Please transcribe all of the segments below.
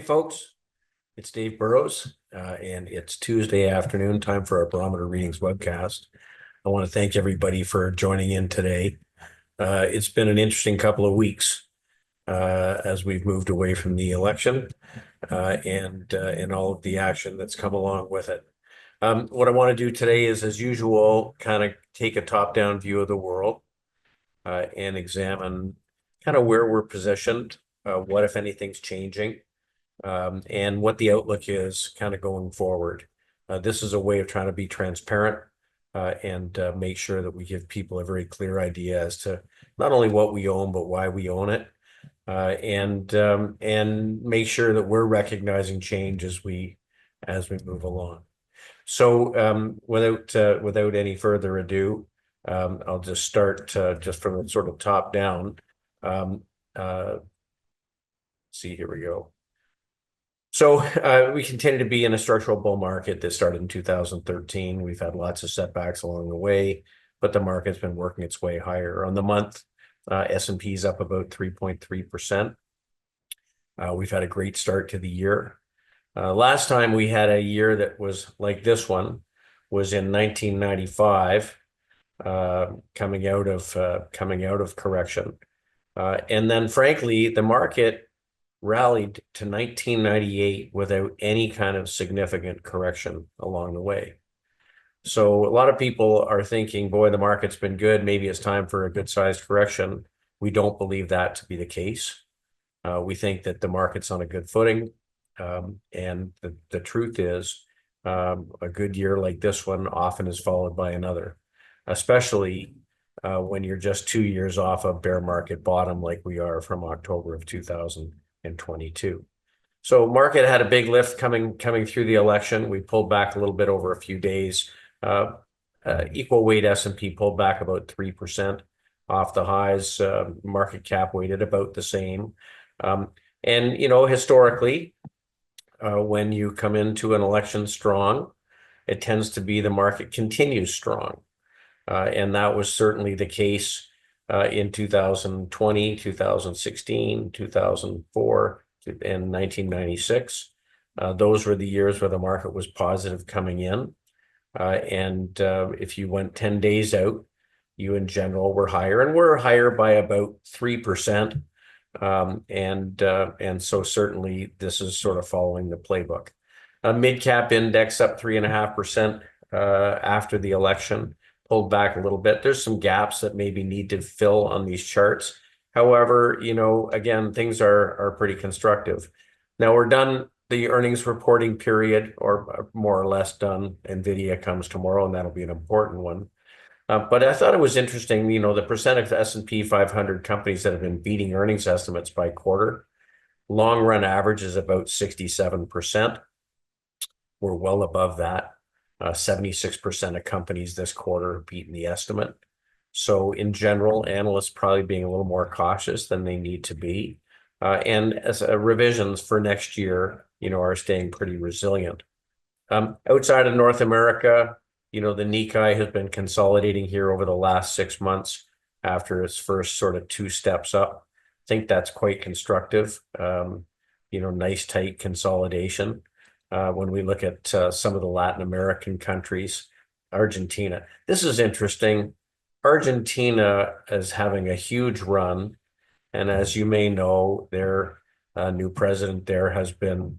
folks. It's Dave Burrows, and it's Tuesday afternoon, time for our Barometer Readings webcast. I want to thank everybody for joining in today. It's been an interesting couple of weeks as we've moved away from the election and all of the action that's come along with it. What I want to do today is, as usual, kind of take a top-down view of the world and examine kind of where we're positioned, what, if anything's changing, and what the outlook is kind of going forward. This is a way of trying to be transparent and make sure that we give people a very clear idea as to not only what we own, but why we own it, and make sure that we're recognizing change as we move along. So without any further ado, I'll just start just from the sort of top down. See, here we go. So we continue to be in a structural bull market that started in 2013. We've had lots of setbacks along the way, but the market's been working its way higher. On the month, S&P is up about 3.3%. We've had a great start to the year. Last time we had a year that was like this one was in 1995, coming out of correction. And then, frankly, the market rallied to 1998 without any kind of significant correction along the way. So a lot of people are thinking, boy, the market's been good. Maybe it's time for a good-sized correction. We don't believe that to be the case. We think that the market's on a good footing. And the truth is, a good year like this one often is followed by another, especially when you're just 2 years off a bear market bottom like we are from October of 2022. So market had a big lift coming through the election. We pulled back a little bit over a few days. Equal weight S&P pulled back about 3% off the highs. Market cap weighted about the same. And historically, when you come into an election strong, it tends to be the market continues strong. And that was certainly the case in 2020, 2016, 2004, and 1996. Those were the years where the market was positive coming in. And if you went 10 days out, you in general were higher, and we're higher by about 3%. And so certainly this is sort of following the playbook. Mid-cap index up 3.5% after the election. Pulled back a little bit. There's some gaps that maybe need to fill on these charts. However, again, things are pretty constructive. Now we're done the earnings reporting period, or more or less done. Nvidia comes tomorrow, and that'll be an important one. But I thought it was interesting, the percent of S&P 500 companies that have been beating earnings estimates by quarter. Long run average is about 67%. We're well above that. 76% of companies this quarter have beaten the estimate. So in general, analysts probably being a little more cautious than they need to be. And as revisions for next year, are staying pretty resilient. Outside of North America, the Nikkei has been consolidating here over the last 6 months after its first sort of 2 steps up. I think that's quite constructive. Nice tight consolidation. When we look at some of the Latin American countries, Argentina. This is interesting. Argentina is having a huge run. And as you may know, their new president there has been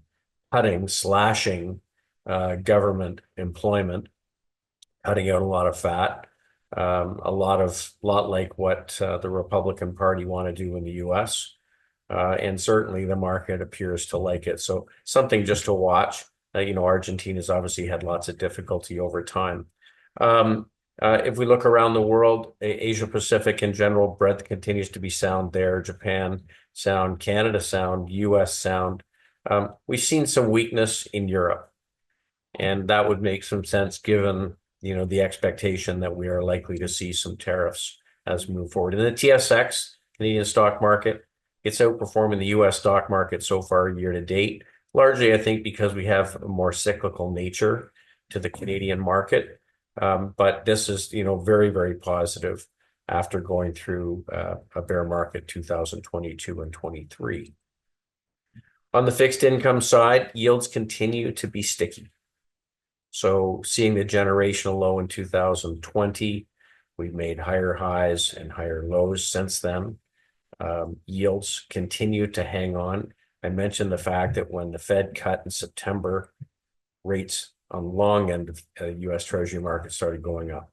slashing government employment, cutting out a lot of fat, a lot like what the Republican Party want to do in the U.S., and certainly the market appears to like it. So something just to watch. Argentina's obviously had lots of difficulty over time. If we look around the world, Asia Pacific in general, breadth continues to be sound there. Japan sound, Canada sound, US sound. We've seen some weakness in Europe, and that would make some sense given the expectation that we are likely to see some tariffs as we move forward. And the TSX, Canadian stock market, it's outperforming the U.S. stock market so far year to date, largely, I think, because we have a more cyclical nature to the Canadian market. But this is, very, very positive after going through a bear market 2022 and 23. On the fixed income side, yields continue to be sticky. So seeing the generational low in 2020, we've made higher highs and higher lows since then. Yields continue to hang on. I mentioned the fact that when the Fed cut in September, rates on the long end of the US Treasury market started going up.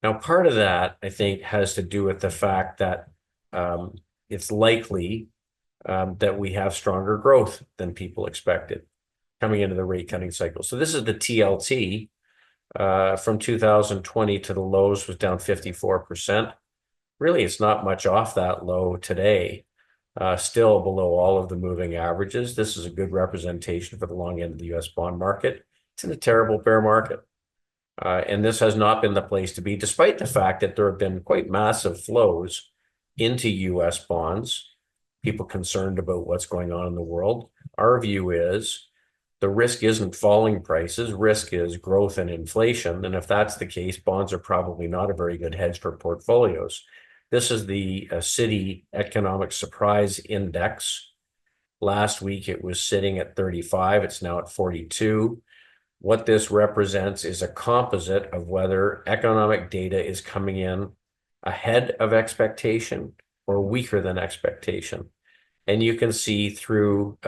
Now, part of that, I think, has to do with the fact that it's likely that we have stronger growth than people expected coming into the rate cutting cycle. So this is the TLT from 2020 to the lows was down 54%. Really, it's not much off that low today, still below all of the moving averages. This is a good representation for the long end of the US bond market. It's in a terrible bear market. And this has not been the place to be, despite the fact that there have been quite massive flows into US bonds, people concerned about what's going on in the world. Our view is the risk isn't falling prices, risk is growth and inflation. And if that's the case, bonds are probably not a very good hedge for portfolios. This is the Citi Economic Surprise Index. Last week, it was sitting at 35. It's now at 42. What this represents is a composite of whether economic data is coming in ahead of expectation or weaker than expectation. And you can see through,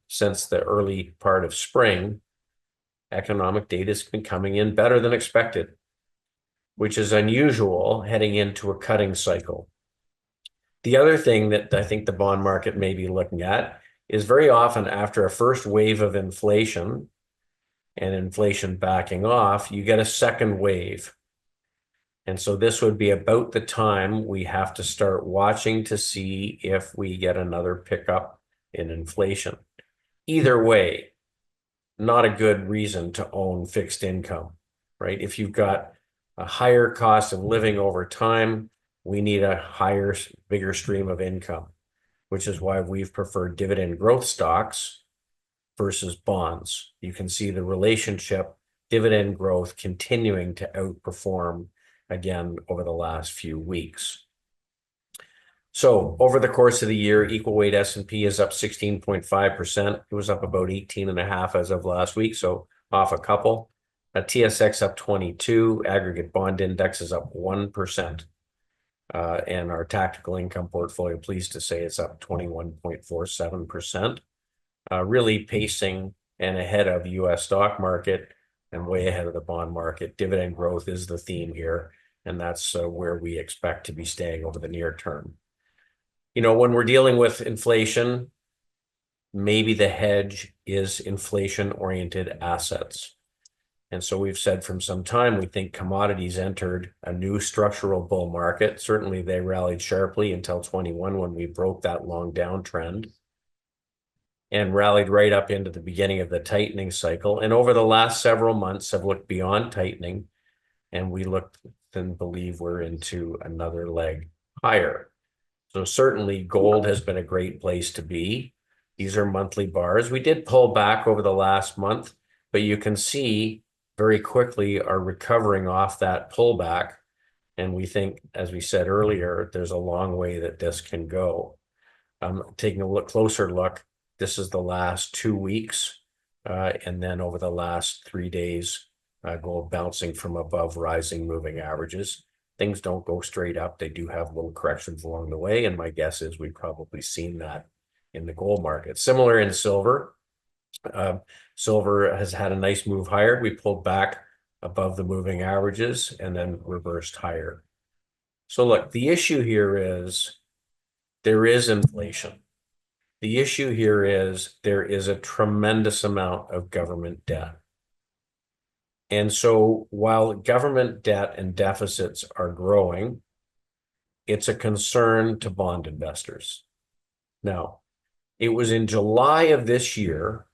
since the early part of spring, economic data has been coming in better than expected, which is unusual heading into a cutting cycle. The other thing that I think the bond market may be looking at is very often after a first wave of inflation and inflation backing off, you get a second wave. And so this would be about the time we have to start watching to see if we get another pickup in inflation. Either way, not a good reason to own fixed income, right? If you've got a higher cost of living over time, we need a higher, bigger stream of income, which is why we've preferred dividend growth stocks versus bonds. You can see the relationship, dividend growth continuing to outperform again over the last few weeks. So over the course of the year, equal weight S&P is up 16.5%. It was up about 18.5 as of last week, so off a couple. A TSX up 22, aggregate bond index is up 1%. And our tactical income portfolio, pleased to say, it's up 21.47%. Really pacing and ahead of US stock market and way ahead of the bond market. Dividend growth is the theme here, and that's where we expect to be staying over the near term. You know, when we're dealing with inflation, maybe the hedge is inflation-oriented assets. And so we've said from some time, we think commodities entered a new structural bull market. Certainly they rallied sharply until 21 when we broke that long downtrend and rallied right up into the beginning of the tightening cycle. And over the last several months have looked beyond tightening, and we look and believe we're into another leg higher. So certainly gold has been a great place to be. These are monthly bars. We did pull back over the last month, but you can see very quickly are recovering off that pullback. And we think, as we said earlier, there's a long way that this can go. Taking a closer look, this is the last 2 weeks. And then over the last 3 days, gold bouncing from above rising moving averages. Things don't go straight up. They do have little corrections along the way. And my guess is we've probably seen that in the gold market. Similar in silver. Silver has had a nice move higher. We pulled back above the moving averages and then reversed higher. So look, the issue here is there is inflation. The issue here is there is a tremendous amount of government debt. And so while government debt and deficits are growing, it's a concern to bond investors. Now, it was in July of this year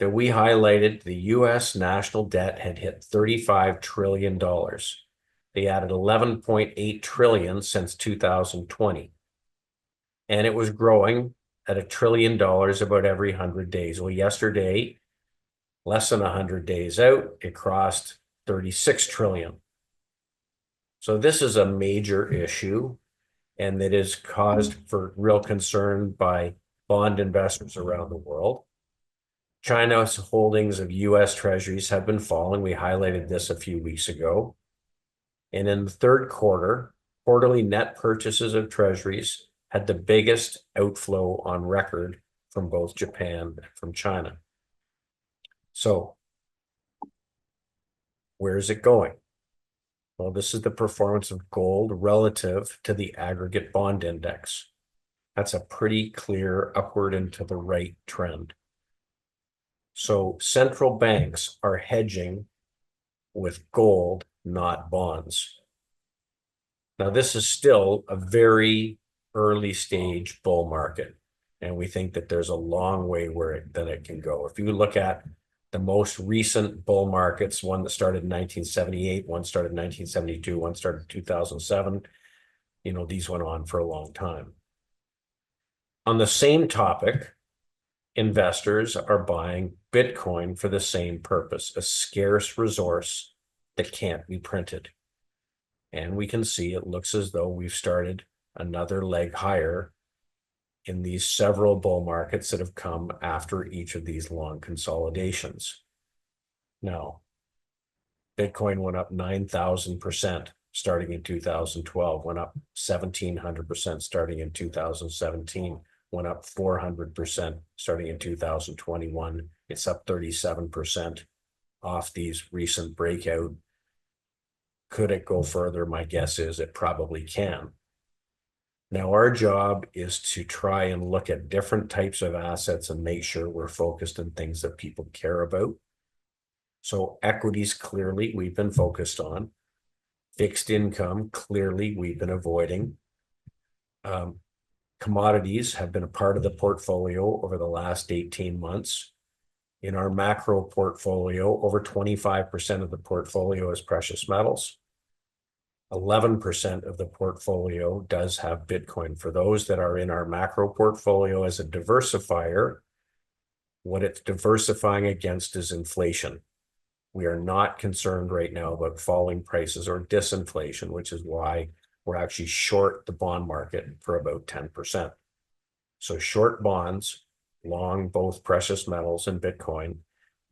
that we highlighted the US national debt had hit $35 trillion. They added 11.8 trillion since 2020. And it was growing at $1 trillion about every 100 days. Well, yesterday, less than 100 days out, it crossed 36 trillion. So this is a major issue, and that is caused for real concern by bond investors around the world. China's holdings of US treasuries have been falling. We highlighted this a few weeks ago. And in the third quarter, quarterly net purchases of treasuries had the biggest outflow on record from both Japan and from China. So where is it going? Well, this is the performance of gold relative to the aggregate bond index. That's a pretty clear upward and to the right trend. So central banks are hedging with gold, not bonds. Now, this is still a very early stage bull market, and we think that there's a long way that it can go. If you look at the most recent bull markets, one that started in 1978, one started in 1972, one started in 2007, these went on for a long time. On the same topic, investors are buying Bitcoin for the same purpose, a scarce resource that can't be printed. And we can see it looks as though we've started another leg higher in these several bull markets that have come after each of these long consolidations. Now, Bitcoin went up 9,000% starting in 2012, went up 1,700% starting in 2017, went up 400% starting in 2021. It's up 37% off these recent breakout. Could it go further? My guess is it probably can. Now, our job is to try and look at different types of assets and make sure we're focused on things that people care about. So equities, clearly, we've been focused on. Fixed income, clearly, we've been avoiding. Commodities have been a part of the portfolio over the last 18 months. In our macro portfolio, over 25% of the portfolio is precious metals. 11% of the portfolio does have Bitcoin. For those that are in our macro portfolio as a diversifier, what it's diversifying against is inflation. We are not concerned right now about falling prices or disinflation, which is why we're actually short the bond market for about 10%. So short bonds, long both precious metals and Bitcoin.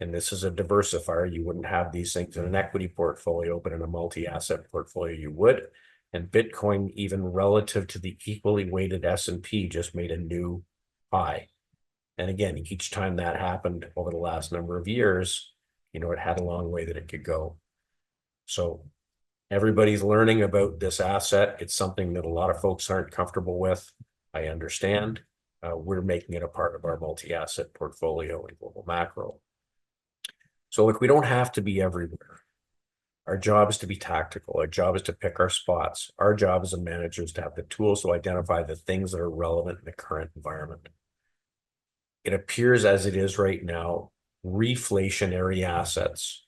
And this is a diversifier. You wouldn't have these things in an equity portfolio, but in a multi-asset portfolio, you would. And Bitcoin, even relative to the equally weighted S&P, just made a new high. And again, each time that happened over the last number of years, it had a long way that it could go. So everybody's learning about this asset. It's something that a lot of folks aren't comfortable with. I understand. We're making it a part of our multi-asset portfolio in global macro. So look, we don't have to be everywhere. Our job is to be tactical. Our job is to pick our spots. Our job as a manager is to have the tools to identify the things that are relevant in the current environment. It appears as it is right now, reflationary assets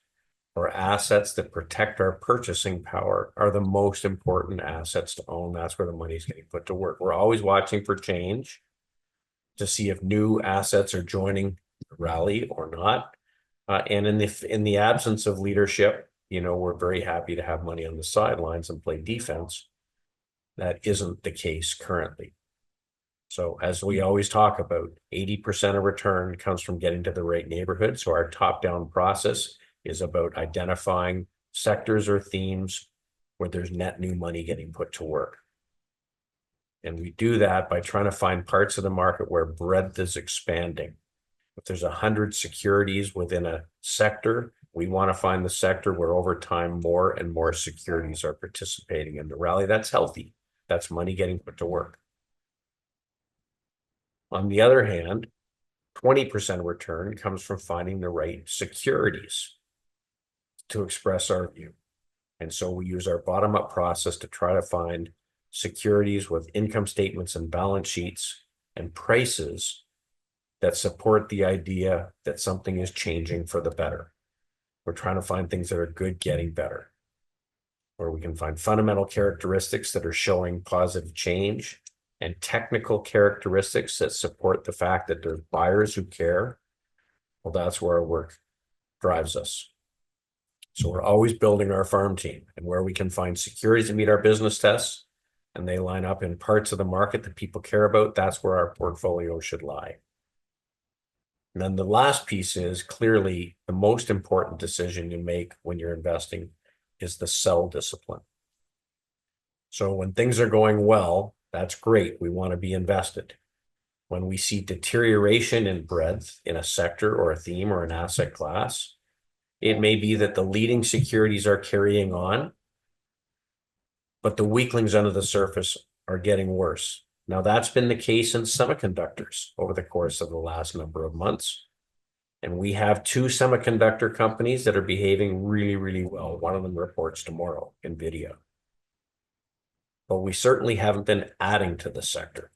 or assets that protect our purchasing power are the most important assets to own. That's where the money's getting put to work. We're always watching for change to see if new assets are joining the rally or not. And in the absence of leadership, we're very happy to have money on the sidelines and play defense. That isn't the case currently. So as we always talk about, 80% of return comes from getting to the right neighborhood. So our top-down process is about identifying sectors or themes where there's net new money getting put to work. And we do that by trying to find parts of the market where breadth is expanding. If there's 100 securities within a sector, we want to find the sector where over time more and more securities are participating in the rally. That's healthy. That's money getting put to work. On the other hand, 20% return comes from finding the right securities to express our view. And so we use our bottom-up process to try to find securities with income statements and balance sheets and prices that support the idea that something is changing for the better. We're trying to find things that are good getting better, where we can find fundamental characteristics that are showing positive change and technical characteristics that support the fact that there's buyers who care. Well, that's where our work drives us. So we're always building our farm team, and where we can find securities that meet our business tests, and they line up in parts of the market that people care about, that's where our portfolio should lie. And then the last piece is clearly the most important decision you make when you're investing is the sell discipline. So when things are going well, that's great. We want to be invested. When we see deterioration in breadth in a sector or a theme or an asset class, it may be that the leading securities are carrying on, but the weaklings under the surface are getting worse. Now, that's been the case in semiconductors over the course of the last number of months. And we have two semiconductor companies that are behaving really, really well. One of them reports tomorrow, Nvidia. But we certainly haven't been adding to the sector.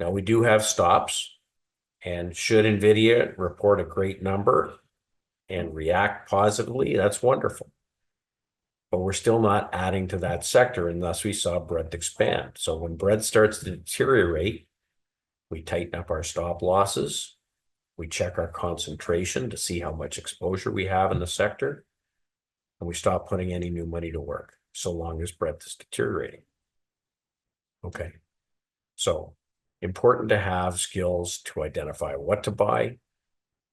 Now, we do have stops, and should Nvidia report a great number and react positively, that's wonderful. But we're still not adding to that sector, and thus we saw breadth expand. So when breadth starts to deteriorate, we tighten up our stop losses. We check our concentration to see how much exposure we have in the sector, and we stop putting any new money to work so long as breadth is deteriorating. Okay, so important to have skills to identify what to buy,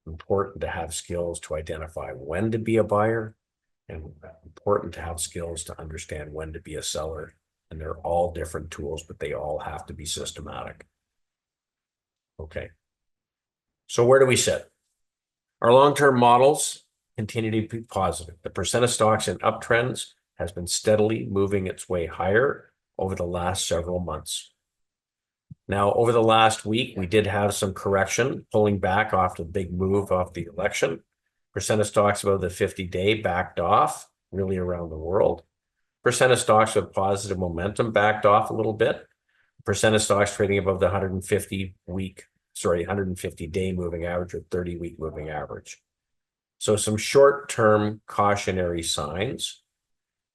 important to have skills to identify when to be a buyer, and important to have skills to understand when to be a seller. And they're all different tools, but they all have to be systematic. Okay. So where do we sit? Our long-term models continue to be positive. The percent of stocks in uptrends has been steadily moving its way higher over the last several months. Now, over the last week, we did have some correction, pulling back off the big move off the election. Percent of stocks above the 50-day backed off, really around the world. Percent of stocks with positive momentum backed off a little bit. Percent of stocks trading above the 150-day moving average or 30-week moving average. So some short-term cautionary signs,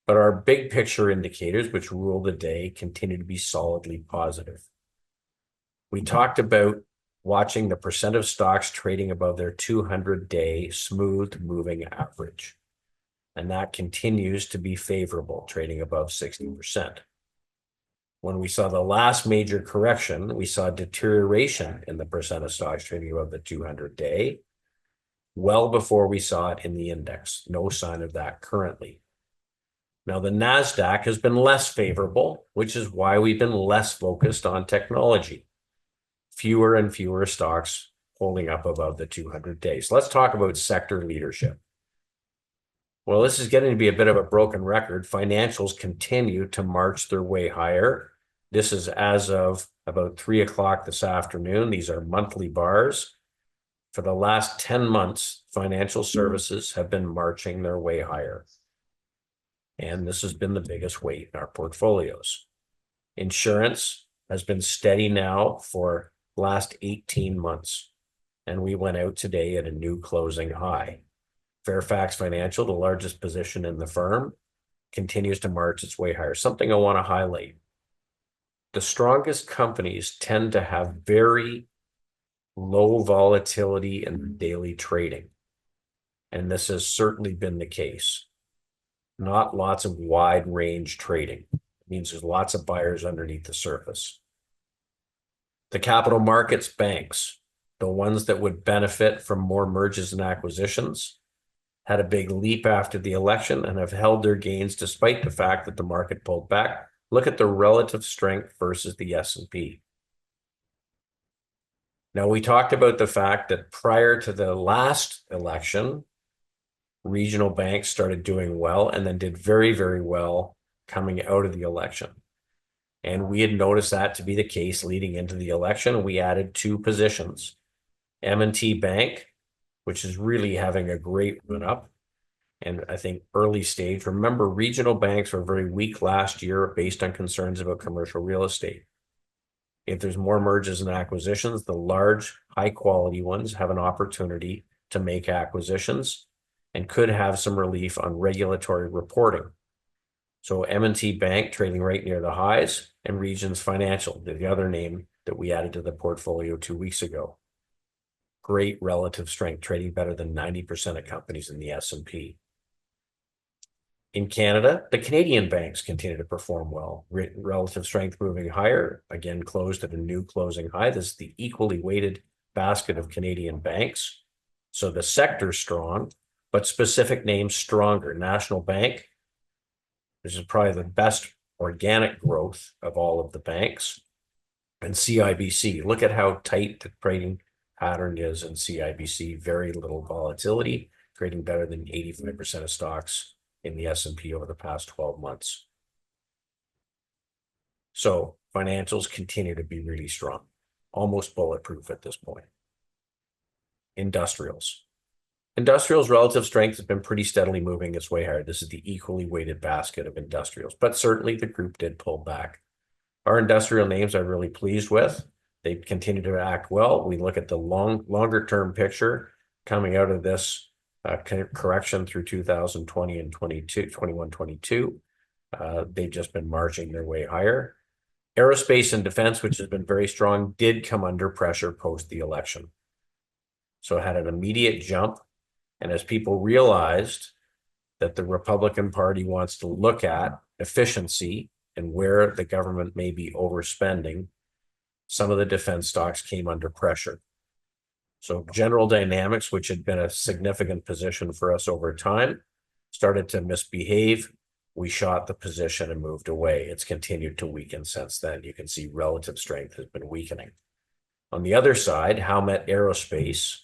but our big picture indicators, which rule the day, continue to be solidly positive. We talked about watching the percent of stocks trading above their 200-day smooth moving average. And that continues to be favorable, trading above 60%. When we saw the last major correction, we saw deterioration in the percent of stocks trading above the 200-day, well before we saw it in the index. No sign of that currently. Now, the NASDAQ has been less favorable, which is why we've been less focused on technology. Fewer and fewer stocks holding up above the 200 days. Let's talk about sector leadership. Well, this is getting to be a bit of a broken record. Financials continue to march their way higher. This is as of about 3 o'clock this afternoon. These are monthly bars. For the last 10 months, financial services have been marching their way higher. And this has been the biggest weight in our portfolios. Insurance has been steady now for last 18 months. And we went out today at a new closing high. Fairfax Financial, the largest position in the firm, continues to march its way higher. Something I want to highlight. The strongest companies tend to have very low volatility in daily trading. And this has certainly been the case. Not lots of wide range trading. It means there's lots of buyers underneath the surface. The capital markets banks, the ones that would benefit from more mergers and acquisitions, had a big leap after the election and have held their gains despite the fact that the market pulled back. Look at the relative strength versus the S&P. Now, we talked about the fact that prior to the last election, regional banks started doing well and then did very, very well coming out of the election. And we had noticed that to be the case leading into the election. We added 2 positions. M&T Bank, which is really having a great run up. And I think early stage, remember, regional banks were very weak last year based on concerns about commercial real estate. If there's more mergers and acquisitions, the large, high quality ones have an opportunity to make acquisitions and could have some relief on regulatory reporting. So M&T Bank trading right near the highs, and Regions Financial, the other name that we added to the portfolio 2 weeks ago. Great relative strength, trading better than 90% of companies in the S&P. In Canada, the Canadian banks continue to perform well. Relative strength moving higher, again closed at a new closing high. This is the equally weighted basket of Canadian banks. So the sector's strong, but specific names stronger. National Bank, this is probably the best organic growth of all of the banks. And CIBC, look at how tight the trading pattern is in CIBC. Very little volatility, trading better than 85% of stocks in the S&P over the past 12 months. So financials continue to be really strong, almost bulletproof at this point. Industrials. Industrials relative strength has been pretty steadily moving its way higher. This is the equally weighted basket of industrials, but certainly the group did pull back. Our industrial names I'm really pleased with. They continue to act well. We look at the longer term picture coming out of this correction through 2020 and 21, 22. They've just been marching their way higher. Aerospace and defense, which has been very strong, did come under pressure post the election. So it had an immediate jump. And as people realized that the Republican Party wants to look at efficiency and where the government may be overspending, some of the defense stocks came under pressure. So General Dynamics, which had been a significant position for us over time, started to misbehave. We shot the position and moved away. It's continued to weaken since then. You can see relative strength has been weakening. On the other side, Howmet Aerospace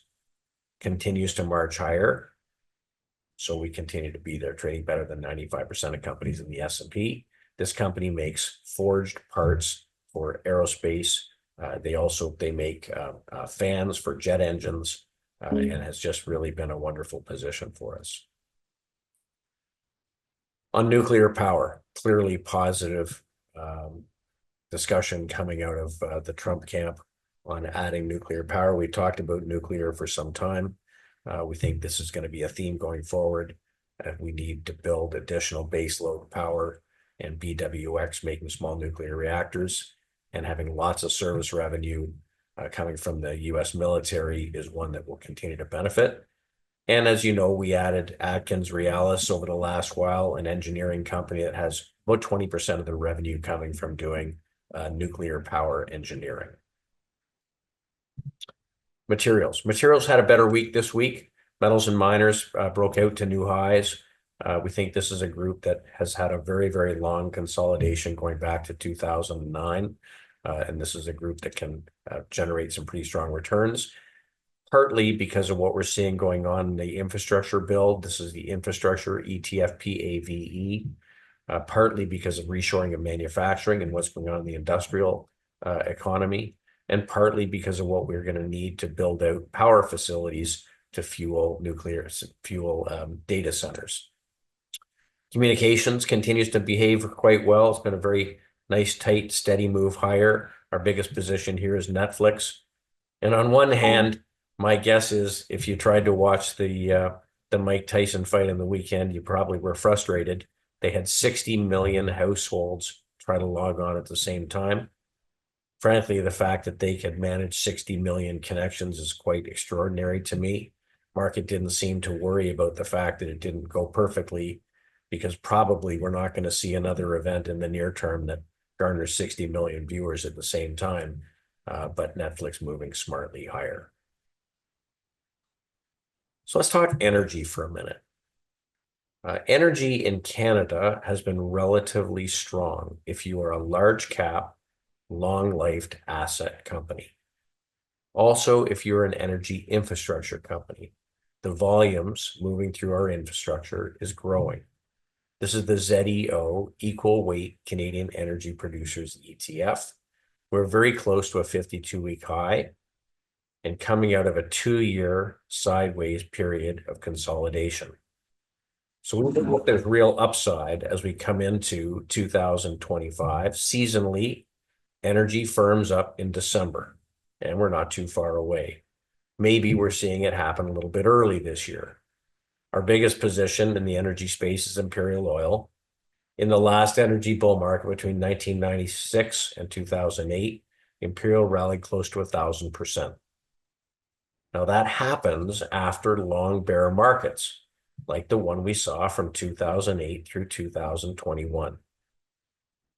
continues to march higher. So we continue to be there, trading better than 95% of companies in the S&P. This company makes forged parts for aerospace. They make fans for jet engines, and has just really been a wonderful position for us. On nuclear power, clearly positive discussion coming out of the Trump camp on adding nuclear power. We talked about nuclear for some time. We think this is going to be a theme going forward. We need to build additional baseload power, and BWX making small nuclear reactors and having lots of service revenue coming from the US military is one that will continue to benefit. And as you know, we added Atkins Realis over the last while, an engineering company that has about 20% of the revenue coming from doing nuclear power engineering. Materials had a better week this week. Metals and miners broke out to new highs. We think this is a group that has had a very, very long consolidation going back to 2009. And this is a group that can generate some pretty strong returns, partly because of what we're seeing going on in the infrastructure build. This is the infrastructure ETF PAVE, partly because of reshoring of manufacturing and what's going on in the industrial economy, and partly because of what we're going to need to build out power facilities to fuel data centers. Communications continues to behave quite well. It's been a very nice, tight, steady move higher. Our biggest position here is Netflix. And on one hand, my guess is if you tried to watch the Mike Tyson fight on the weekend, you probably were frustrated. They had 60 million households try to log on at the same time. Frankly, the fact that they could manage 60 million connections is quite extraordinary to me. Market didn't seem to worry about the fact that it didn't go perfectly, because probably we're not going to see another event in the near term that garners 60 million viewers at the same time, but Netflix moving smartly higher. So let's talk energy for a minute. Energy in Canada has been relatively strong if you are a large cap, long-lived asset company. Also, if you're an energy infrastructure company, the volumes moving through our infrastructure is growing. This is the ZEO, Equal Weight Canadian Energy Producers ETF. We're very close to a 52-week high and coming out of a 2-year sideways period of consolidation. So we think there's real upside as we come into 2025. Seasonally, energy firms up in December, and we're not too far away. Maybe we're seeing it happen a little bit early this year. Our biggest position in the energy space is Imperial Oil. In the last energy bull market between 1996 and 2008, Imperial rallied close to 1,000%. Now that happens after long bear markets. like the one we saw from 2008 through 2021.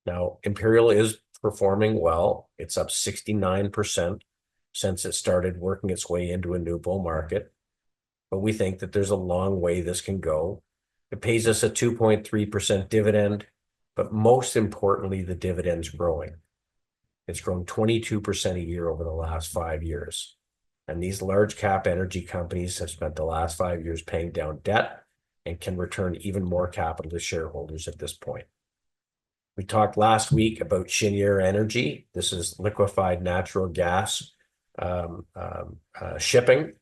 Now, Imperial is performing well. It's up 69% since it started working its way into a new bull market. But we think that there's a long way this can go. It pays us a 2.3% dividend, but most importantly, the dividend's growing. It's grown 22% a year over the last 5 years. And these large cap energy companies have spent the last 5 years paying down debt and can return even more capital to shareholders at this point. We talked last week about Cheniere Energy. This is liquefied natural gas shipping.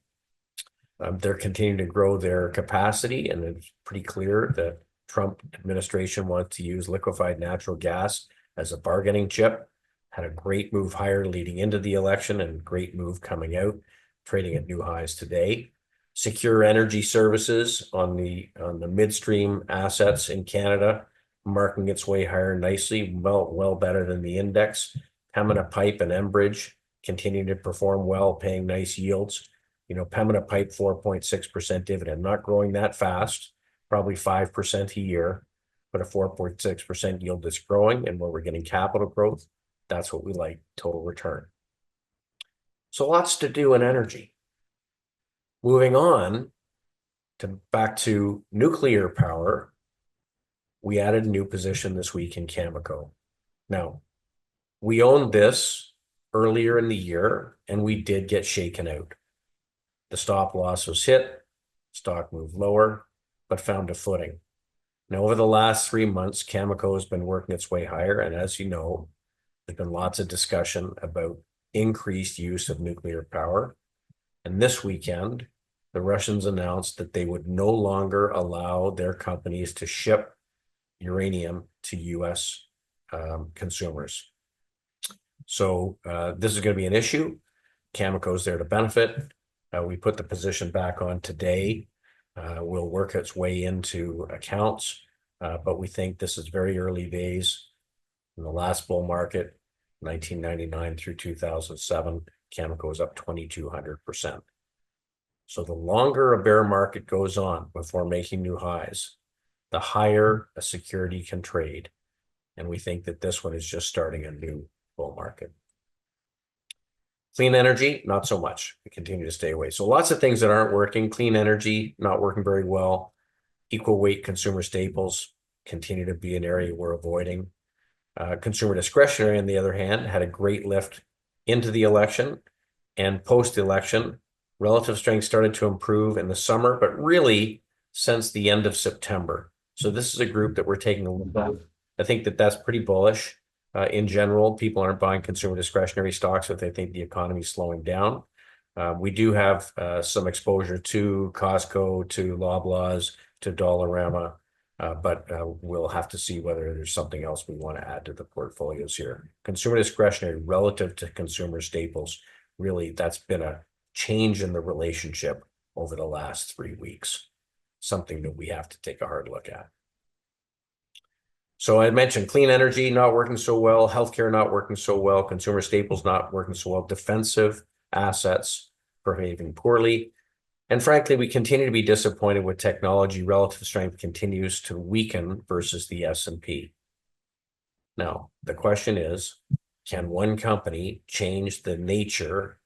They're continuing to grow their capacity, and it's pretty clear that Trump administration wants to use liquefied natural gas as a bargaining chip. Had a great move higher leading into the election and great move coming out, trading at new highs today. Secure Energy Services on the midstream assets in Canada, marking its way higher nicely, well better than the index. Pembina Pipe and Enbridge continue to perform well, paying nice yields. You know, Pembina Pipe 4.6% dividend, not growing that fast, probably 5% a year, but a 4.6% yield that's growing, and where we're getting capital growth, that's what we like, total return. So lots to do in energy. Moving on to back to nuclear power, we added a new position this week in Cameco. Now, we owned this earlier in the year, and we did get shaken out. The stop loss was hit, stock moved lower, but found a footing. Now, over the last 3 months, Cameco has been working its way higher, and as you know, there's been lots of discussion about increased use of nuclear power. And this weekend, the Russians announced that they would no longer allow their companies to ship uranium to U.S. consumers. So this is going to be an issue. Cameco's there to benefit. We put the position back on today. We'll work its way into accounts, but we think this is very early days. In the last bull market, 1999 through 2007, Cameco was up 2,200%. So the longer a bear market goes on before making new highs, the higher a security can trade. And we think that this one is just starting a new bull market. Clean energy, not so much. We continue to stay away. So lots of things that aren't working. Clean energy, not working very well. Equal weight consumer staples continue to be an area we're avoiding. Consumer discretionary, on the other hand, had a great lift into the election, and post-election, relative strength started to improve in the summer, but really since the end of September. So this is a group that we're taking a look at. I think that that's pretty bullish. In general, people aren't buying consumer discretionary stocks if they think the economy is slowing down. We do have some exposure to Costco, to Loblaws, to Dollarama, but we'll have to see whether there's something else we want to add to the portfolios here. Consumer discretionary relative to consumer staples, really, that's been a change in the relationship over the last 3 weeks, something that we have to take a hard look at. So I mentioned clean energy not working so well, healthcare not working so well, consumer staples not working so well, defensive assets behaving poorly. And frankly, we continue to be disappointed with technology. Relative strength continues to weaken versus the S&P. Now, the question is, can one company change the nature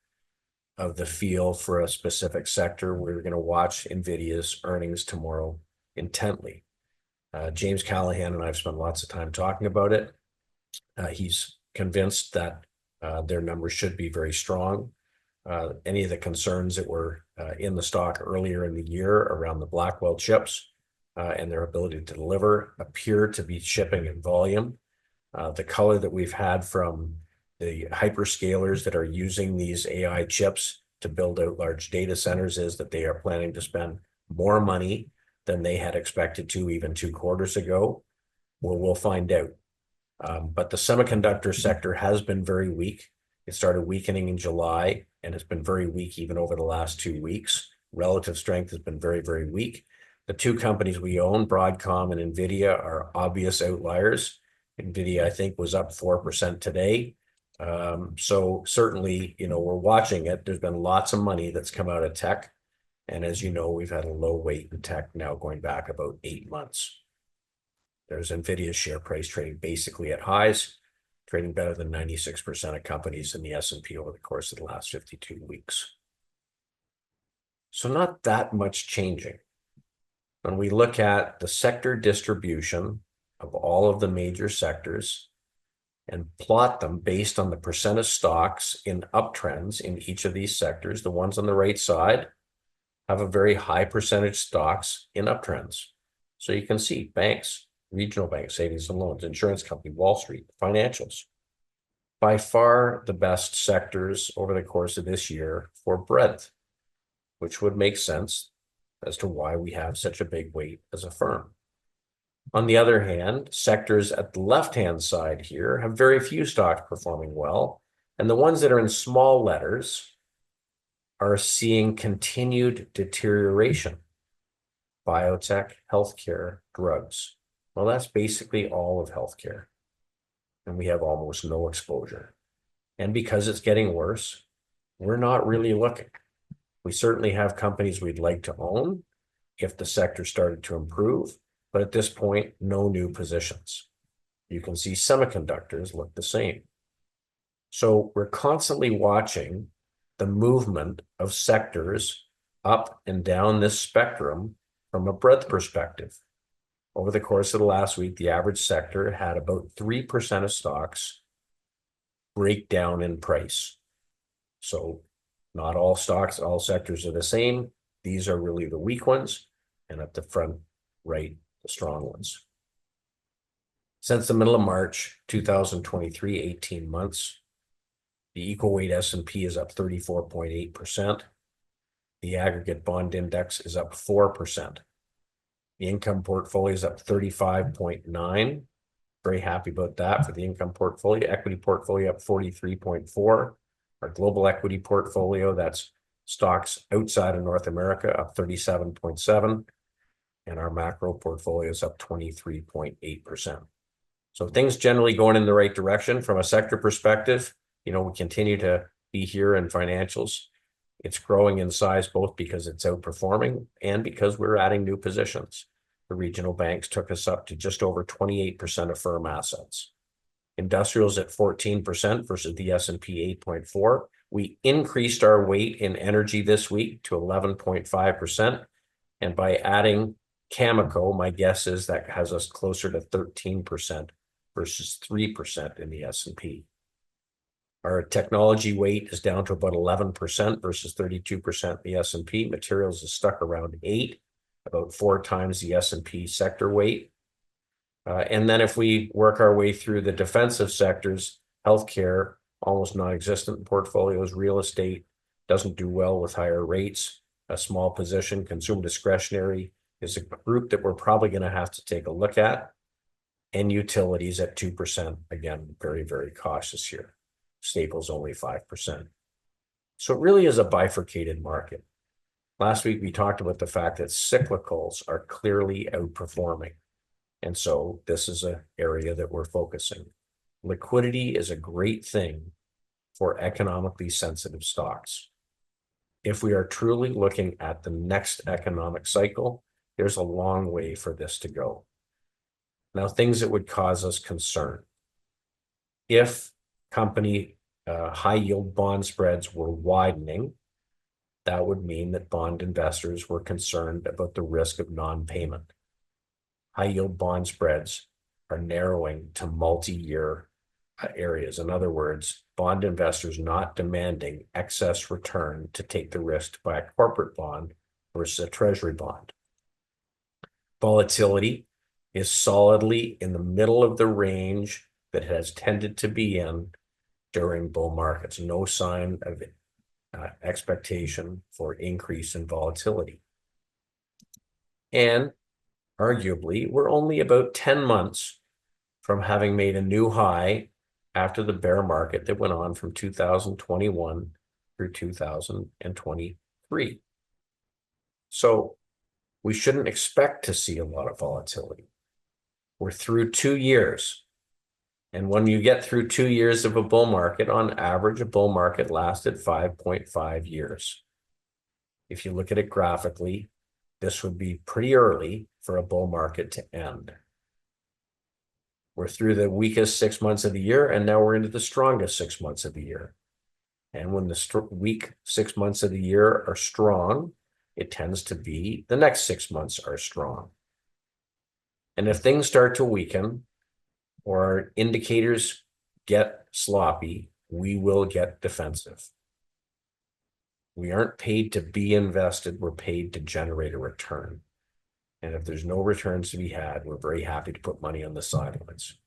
of the feel for a specific sector? We're going to watch Nvidia's earnings tomorrow intently. James Callahan and I have spent lots of time talking about it. He's convinced that their numbers should be very strong. Any of the concerns that were in the stock earlier in the year around the Blackwell chips and their ability to deliver appear to be shipping in volume. The color that we've had from the hyperscalers that are using these AI chips to build out large data centers is that they are planning to spend more money than they had expected to even 2 quarters ago. Well, we'll find out. But the semiconductor sector has been very weak. It started weakening in July, and it's been very weak even over the last 2 weeks. Relative strength has been very, very weak. The 2 companies we own, Broadcom and Nvidia, are obvious outliers. Nvidia, I think, was up 4% today. So certainly, you know, we're watching it. There's been lots of money that's come out of tech. And as you know, we've had a low weight in tech now going back about 8 months. There's Nvidia's share price trading basically at highs, trading better than 96% of companies in the S&P over the course of the last 52 weeks. So not that much changing. When we look at the sector distribution of all of the major sectors and plot them based on the percent of stocks in uptrends in each of these sectors, the ones on the right side have a very high percentage stocks in uptrends. So you can see banks, regional banks, savings and loans, insurance company, Wall Street, financials. By far the best sectors over the course of this year for breadth, which would make sense as to why we have such a big weight as a firm. On the other hand, sectors at the left-hand side here have very few stocks performing well, and the ones that are in small letters are seeing continued deterioration. Biotech, healthcare, drugs. Well, that's basically all of healthcare, and we have almost no exposure. And because it's getting worse, we're not really looking. We certainly have companies we'd like to own if the sector started to improve, but at this point, no new positions. You can see semiconductors look the same. So we're constantly watching the movement of sectors up and down this spectrum from a breadth perspective. Over the course of the last week, the average sector had about 3% of stocks break down in price. So not all stocks, all sectors are the same. These are really the weak ones, and at the front right, the strong ones. Since the middle of March 2023, 18 months, the equal weight S&P is up 34.8%. The aggregate bond index is up 4%. The income portfolio is up 35.9%. Very happy about that for the income portfolio. Equity portfolio up 43.4%. Our global equity portfolio, that's stocks outside of North America, up 37.7%. And our macro portfolio is up 23.8%. So things generally going in the right direction from a sector perspective. We continue to be here in financials. It's growing in size both because it's outperforming and because we're adding new positions. The regional banks took us up to just over 28% of firm assets. Industrials at 14% versus the S&P 8.4%. We increased our weight in energy this week to 11.5%. And by adding Cameco, my guess is that has us closer to 13% versus 3% in the S&P. Our technology weight is down to about 11% versus 32% in the S&P. Materials is stuck around 8%, about 4 times the S&P sector weight. And then if we work our way through the defensive sectors, healthcare, almost non-existent in portfolios, real estate doesn't do well with higher rates, a small position, consumer discretionary is a group that we're probably going to have to take a look at, and utilities at 2%. Again, very, very cautious here. Staples only 5%. So it really is a bifurcated market. Last week, we talked about the fact that cyclicals are clearly outperforming. And so this is an area that we're focusing. Liquidity is a great thing for economically sensitive stocks. If we are truly looking at the next economic cycle, there's a long way for this to go. Now, things that would cause us concern. If company high yield bond spreads were widening, that would mean that bond investors were concerned about the risk of non-payment. High yield bond spreads are narrowing to multi-year areas. In other words, bond investors not demanding excess return to take the risk to buy a corporate bond versus a treasury bond. Volatility is solidly in the middle of the range that it has tended to be in during bull markets. No sign of expectation for increase in volatility. And arguably, we're only about 10 months from having made a new high after the bear market that went on from 2021 through 2023. So we shouldn't expect to see a lot of volatility. We're through 2 years. And when you get through 2 years of a bull market, on average, a bull market lasted 5.5 years. if you look at it graphically, this would be pretty early for a bull market to end. We're through the weakest 6 months of the year, and now we're into the strongest 6 months of the year. And when the weak 6 months of the year are strong, it tends to be the next 6 months are strong. And if things start to weaken or our indicators get sloppy, we will get defensive. We aren't paid to be invested, we're paid to generate a return. And if there's no returns to be had, we're very happy to put money on the sidelines.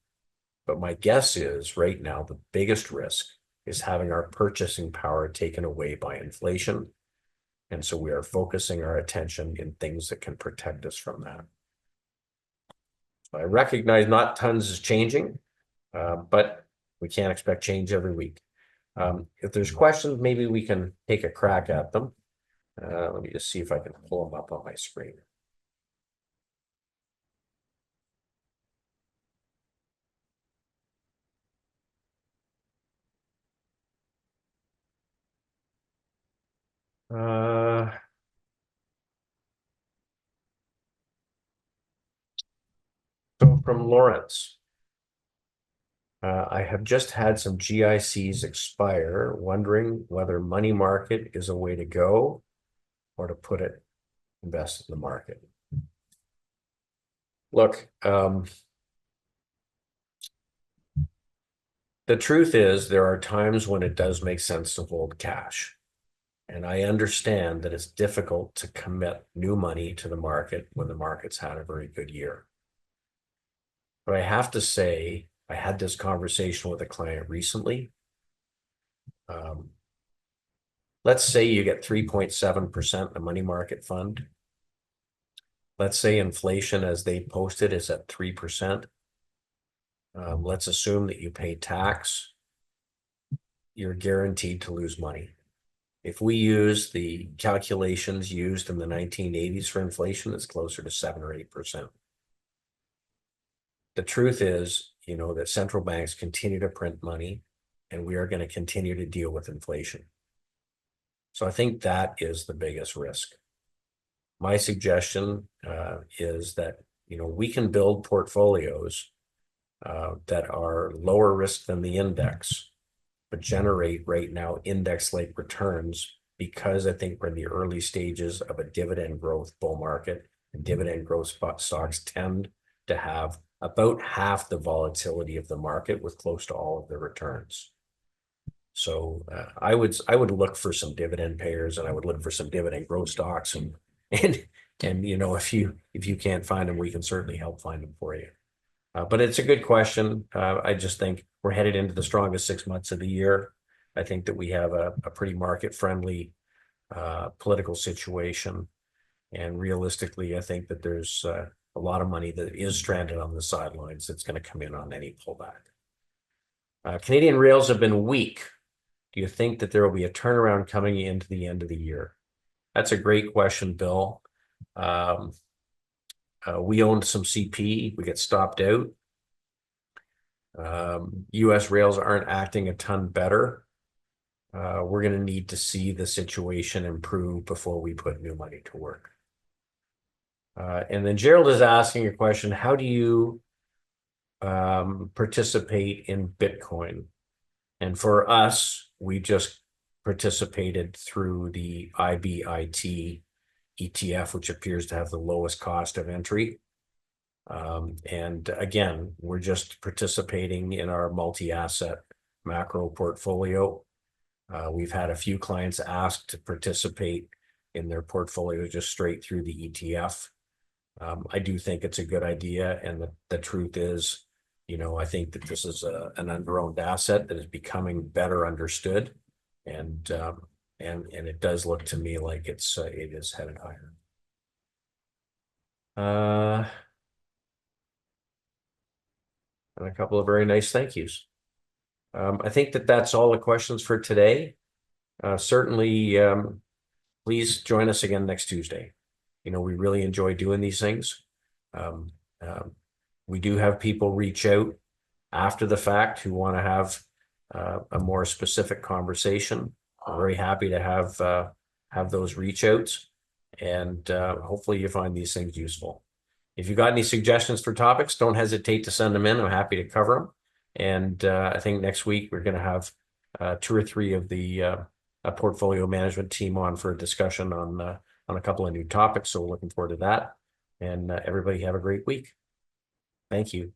But my guess is right now, the biggest risk is having our purchasing power taken away by inflation. And so we are focusing our attention in things that can protect us from that. So I recognize not tons is changing, but we can't expect change every week. If there's questions, maybe we can take a crack at them. Let me just see if I can pull them up on my screen. So from Lawrence, I have just had some GICs expire, wondering whether money market is a way to go or to put it, invest in the market. Look, the truth is there are times when it does make sense to hold cash. And I understand that it's difficult to commit new money to the market when the market's had a very good year. But I have to say, I had this conversation with a client recently. Let's say you get 3.7% in a money market fund. Let's say inflation, as they posted, is at 3%. Let's assume that you pay tax. You're guaranteed to lose money. If we use the calculations used in the 1980s for inflation, it's closer to 7 or 8%. The truth is, you know, that central banks continue to print money, and we are going to continue to deal with inflation. So I think that is the biggest risk. My suggestion is that, you know, we can build portfolios that are lower risk than the index, but generate right now index-like returns, because I think we're in the early stages of a dividend growth bull market, and dividend growth stocks tend to have about half the volatility of the market with close to all of the returns. So I would look for some dividend payers, and I would look for some dividend growth stocks, and you know, if you can't find them, we can certainly help find them for you. But it's a good question. I just think we're headed into the strongest 6 months of the year. I think that we have a pretty market-friendly political situation. And realistically, I think that there's a lot of money that is stranded on the sidelines that's going to come in on any pullback. Canadian rails have been weak. Do you think that there will be a turnaround coming into the end of the year? That's a great question, Bill. We owned some CP. We get stopped out. U.S. rails aren't acting a ton better. We're going to need to see the situation improve before we put new money to work. And then Gerald is asking a question: how do you participate in Bitcoin? And for us, we just participated through the IBIT ETF, which appears to have the lowest cost of entry. And again, we're just participating in our multi-asset macro portfolio. We've had a few clients ask to participate in their portfolio just straight through the ETF. I do think it's a good idea, and the truth is, you know, I think that this is an under-owned asset that is becoming better understood, and it does look to me like it is headed higher. And a couple of very nice thank yous. I think that that's all the questions for today. Certainly, please join us again next Tuesday. You know, we really enjoy doing these things. We do have people reach out after the fact who want to have a more specific conversation. I'm very happy to have have those reach outs, and hopefully you find these things useful. If you got any suggestions for topics, don't hesitate to send them in. I'm happy to cover them. And I think next week we're going to have 2 or 3 of the portfolio management team on for a discussion on a couple of new topics. So we're looking forward to that. And everybody have a great week. Thank you.